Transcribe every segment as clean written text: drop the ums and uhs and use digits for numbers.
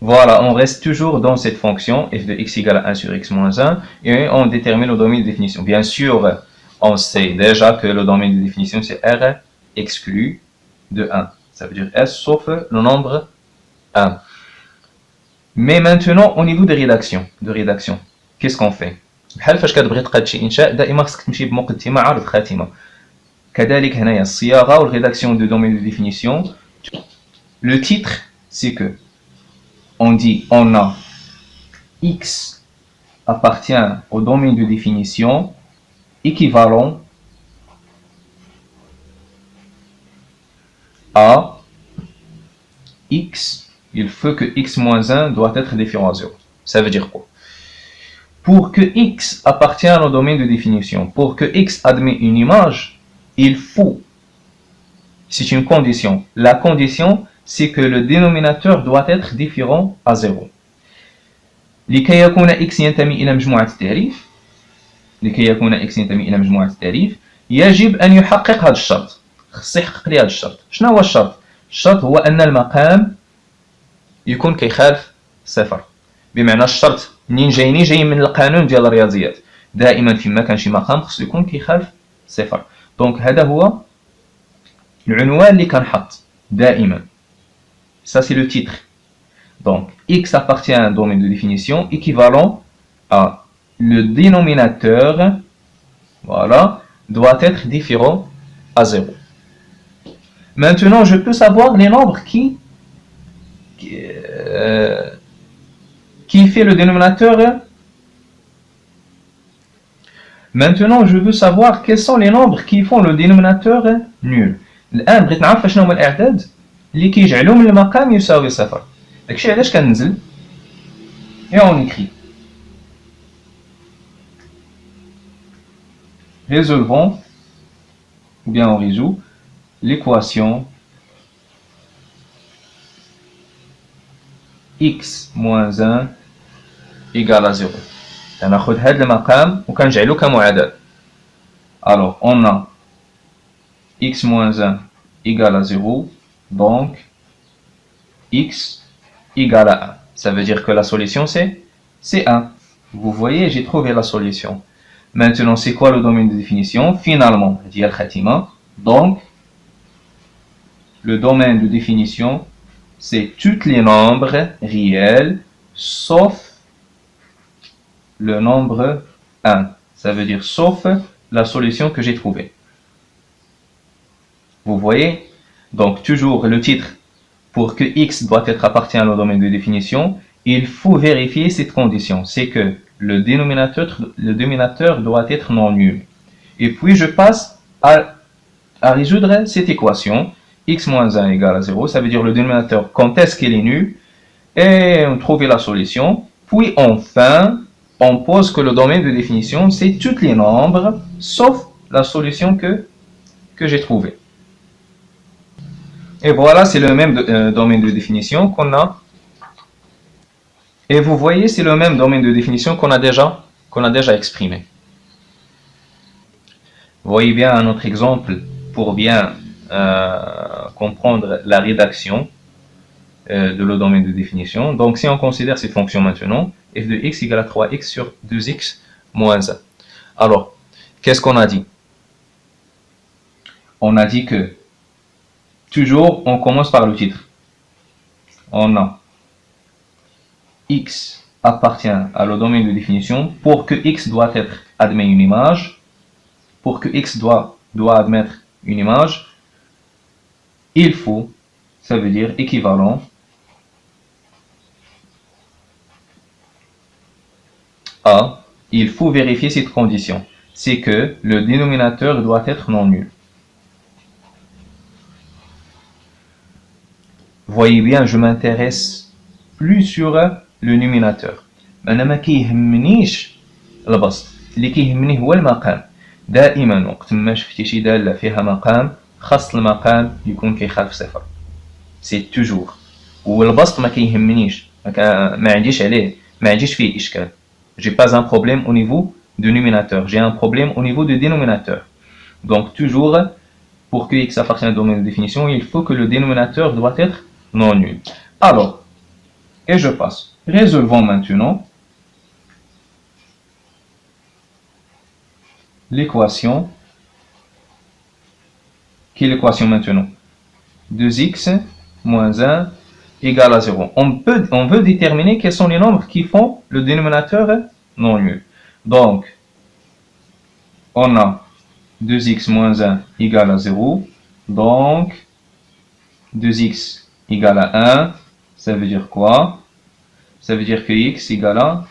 Voilà, on reste toujours dans cette fonction f de x égale à 1 sur x moins 1 et on détermine le domaine de définition. Bien sûr, on sait déjà que le domaine de définition c'est R exclu de 1. Ça veut dire S sauf le nombre 1. Mais maintenant, au niveau de rédaction, qu'est-ce qu'on fait؟ بحال فاش كتبغي تقاد شي انشاء دائما خصك تمشي بمقدمه عارض خاتمه. كذلك هنايا الصياغه والريداكسيون دو دومين دو définition. Le titre, c'est que on dit on a x appartient au domaine de définition équivalent à x, il faut que x moins 1 doit être différent à 0. Ça veut dire quoi? Pour que x appartienne au domaine de définition, pour que x admet une image, il faut, c'est une condition. La condition, c'est que le dénominateur doit être différent à 0. لكي يكون x ينتمي إلى مجموعة التعريف يجب أن يحقق هذا الشرط. خص يحقق لي هذا الشرط. شنو هو الشرط؟ الشرط هو أن المقام يكون كيخالف صفر. بمعنى الشرط منين جاي من القانون ديال الرياضيات. دائما فيما كان شي مقام خصو يكون كيخالف صفر. دونك هذا هو العنوان اللي كنحط دائما. Ça c'est le titre. Donc x appartient à un domaine de définition équivalent à le dénominateur, voilà, doit être différent à 0. Maintenant, je peux savoir les nombres qui fait le dénominateur. Maintenant, je veux savoir quels sont les nombres qui font le dénominateur nul. الآن بغيت نعرف شنو هما الأعداد اللي كيجعلوا من المقام يساوي صفر. داكشي علاش كننزل et on écrit. Résolvons, ou bien on résout l'équation x moins 1 égale à 0. كناخذ هذا المقام وكنجعلو كمعادل. Alors on a x moins 1 égale à 0, donc x égale à 1. Ça veut dire que la solution c'est 1. Vous voyez, j'ai trouvé la solution. Maintenant, c'est quoi le domaine de définition? Finalement, donc, le domaine de définition, c'est tous les nombres réels, sauf le nombre 1. Ça veut dire sauf la solution que j'ai trouvée. Vous voyez? Donc, toujours le titre, pour que x doit être appartient au domaine de définition, il faut vérifier cette condition. C'est que le dénominateur doit être non nul. Et puis, je passe à résoudre cette équation. X moins 1 égale à 0, ça veut dire le dénominateur, quand est-ce qu'il est nul, et on trouve la solution. Puis, enfin, on pose que le domaine de définition, c'est tous les nombres, sauf la solution que j'ai trouvée. Et voilà, c'est le même domaine de définition qu'on a. Et vous voyez, c'est le même domaine de définition qu'on a déjà exprimé. Vous voyez bien un autre exemple pour bien comprendre la rédaction de le domaine de définition. Donc, si on considère cette fonction maintenant, f de x égale à 3x sur 2x moins 1. Alors, qu'est-ce qu'on a dit? On a dit que toujours, on commence par le titre. On a x appartient à le domaine de définition. Pour que x doit être admet une image, pour que x doit admettre une image, il faut, ça veut dire équivalent à, il faut vérifier cette condition. C'est que le dénominateur doit être non nul. Voyez bien, je m'intéresse plus sur le numérateur. أنا ما كيهمنيش البسط، اللي كيهمني هو المقام. دائما وقت ما شفتي شي دالة فيها مقام، خاص المقام يكون كيخالف صفر. سي توجور. والبسط ما كيهمنيش، ما عنديش عليه، ما عنديش فيه إشكال. J'ai pas un problème au niveau du numérateur, j'ai un problème au niveau du dénominateur. Donc toujours, pour que x appartienne au domaine de définition, il faut que le dénominateur doit être non nul. Alors, et je passe. Résolvons maintenant l'équation. Quelle équation maintenant? 2x moins 1 égale à 0. On veut déterminer quels sont les nombres qui font le dénominateur non nul. Donc, on a 2x moins 1 égale à 0. Donc, 2x égale à 1. Ça veut dire quoi? Ça veut dire que x égale à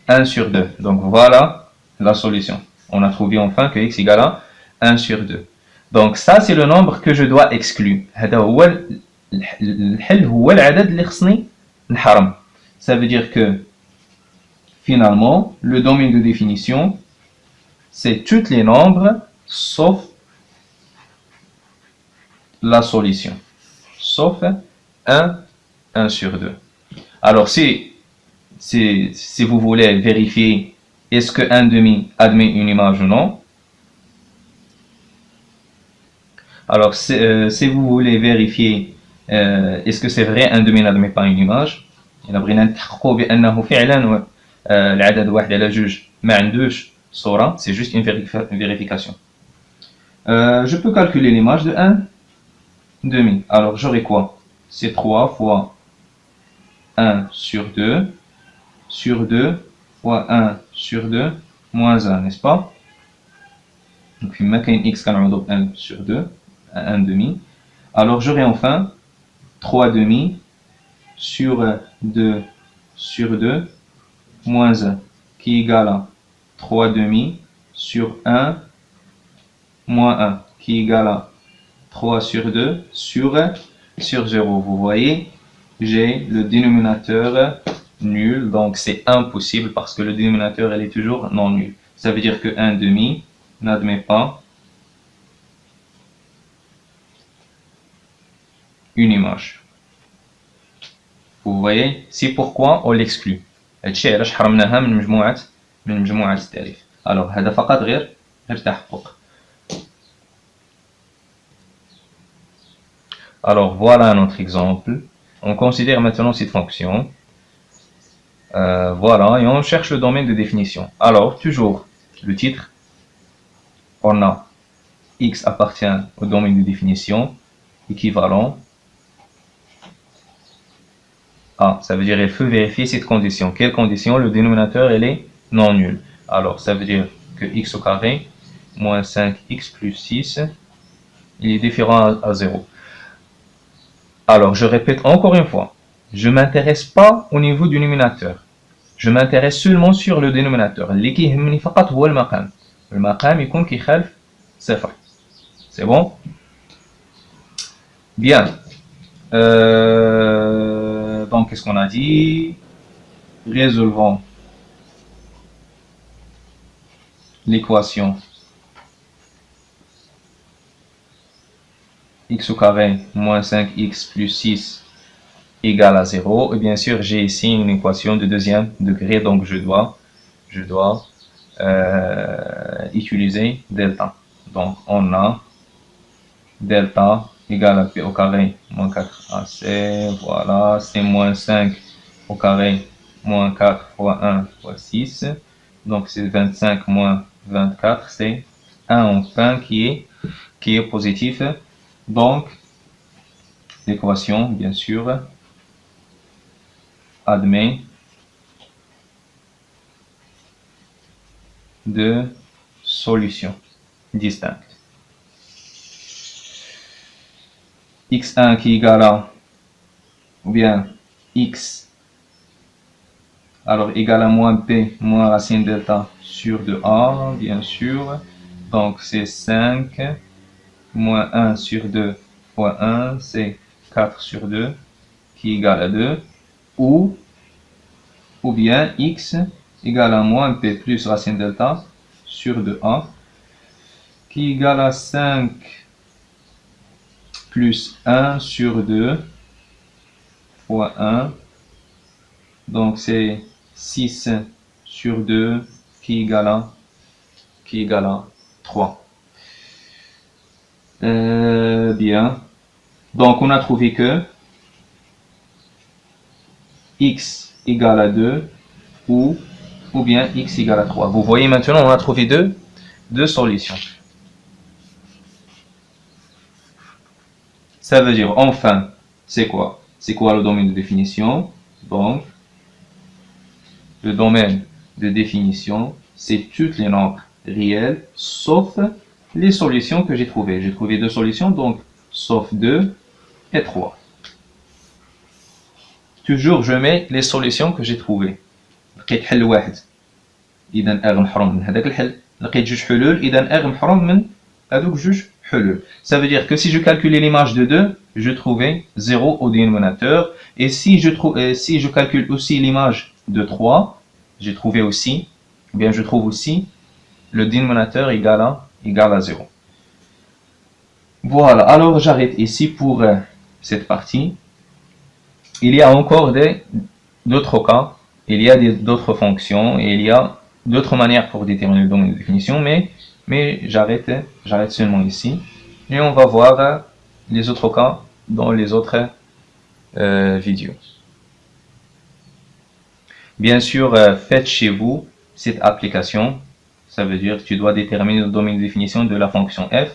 1 sur 2. Donc, voilà la solution. On a trouvé enfin que x égale à 1 sur 2. Donc, ça, c'est le nombre que je dois exclure. الحل هو العدد اللي خصني نحرم. Ça veut dire que finalement le domaine de définition c'est tous les nombres sauf la solution, sauf 1 sur 2. Alors si vous voulez vérifier est-ce que 1 demi admet une image ou non, alors si vous voulez vérifier est-ce que c'est vrai 1 demi n'admet pas une image, إلا بغينا نتحققوا بأنه فعلا العدد واحد على جوج ما عندوش صورة, c'est juste une vérification. Je peux calculer l'image de 1 demi. Alors j'aurai quoi? C'est 3 fois 1 sur 2 fois 1 sur 2 moins 1, n'est-ce pas? Donc في ما كاين x كنعوضو ب 1 sur 2 1 demi. Alors j'aurai enfin 3 demi sur 2 sur 2 moins 1 qui égale à 3 demi sur 1 moins 1 qui égale à 3 sur 2 sur 0. Vous voyez, j'ai le dénominateur nul, donc c'est impossible parce que le dénominateur elle est toujours non nul. Ça veut dire que 1 demi n'admet pas une image. Vous voyez, c'est pourquoi on l'exclut. هادشي علاش حرمناها من مجموعة التعريف. Alors هذا فقط غير تحقق. Alors voilà un autre exemple. On considère maintenant cette fonction. Voilà, et on cherche le domaine de définition. Alors, toujours le titre. On a x appartient au domaine de définition équivalent à. Ça veut dire il faut vérifier cette condition. Quelle condition? Le dénominateur il est non nul. Alors, ça veut dire que x au carré moins 5x plus 6 il est différent à 0. Alors, je répète encore une fois, je ne m'intéresse pas au niveau du dénominateur. Je m'intéresse seulement sur le dénominateur. اللي كيهمني فقط هو المقام. المقام يكون كيخالف صفر. C'est bon? Bien. Donc, qu'est-ce qu'on a dit? Résolvons l'équation x au carré moins 5x plus 6 égale à 0. Et bien sûr, j'ai ici une équation de deuxième degré, donc je dois utiliser delta. Donc, on a delta égale à p au carré moins 4ac, voilà, c'est moins 5 au carré moins 4 fois 1 fois 6. Donc, c'est 25 moins 24, c'est 1 enfin qui est positif. Donc, l'équation, bien sûr, admet deux solutions distinctes. x1 qui est égal à, ou bien x, alors égal à moins p moins racine delta sur 2a, bien sûr. Donc, c'est 5 moins 1 sur 2 fois 1, c'est 4 sur 2 qui est égal à 2, ou bien x égale à moins p plus racine delta sur 2a qui est égal à 5 plus 1 sur 2 fois 1, donc c'est 6 sur 2 qui est égal à 3. Bien. Donc, on a trouvé que x égale à 2 ou bien x égale à 3. Vous voyez maintenant, on a trouvé deux solutions. Ça veut dire, enfin, c'est quoi? C'est quoi le domaine de définition? Donc, le domaine de définition, c'est toutes les nombres réels, sauf les solutions que j'ai trouvées. J'ai trouvé deux solutions, donc, sauf 2 et 3. Toujours, je mets les solutions que j'ai trouvées. لقيت حل واحد إذا R محروم من هذاك الحل. لقيت جوج حلول إذا R محروم من هذوك جوج حلول. Ça veut dire que si je calculais l'image de 2, je trouvais 0 au dénominateur. Et si je calcule aussi l'image de 3, j'ai trouvé aussi, ou bien je trouve aussi le dénominateur égal à 0. Voilà, alors j'arrête ici pour cette partie. Il y a encore d'autres cas, il y a d'autres fonctions, et il y a d'autres manières pour déterminer le domaine de définition, mais j'arrête seulement ici. Et on va voir les autres cas dans les autres vidéos. Bien sûr, faites chez vous cette application. Ça veut dire que tu dois déterminer le domaine de définition de la fonction f.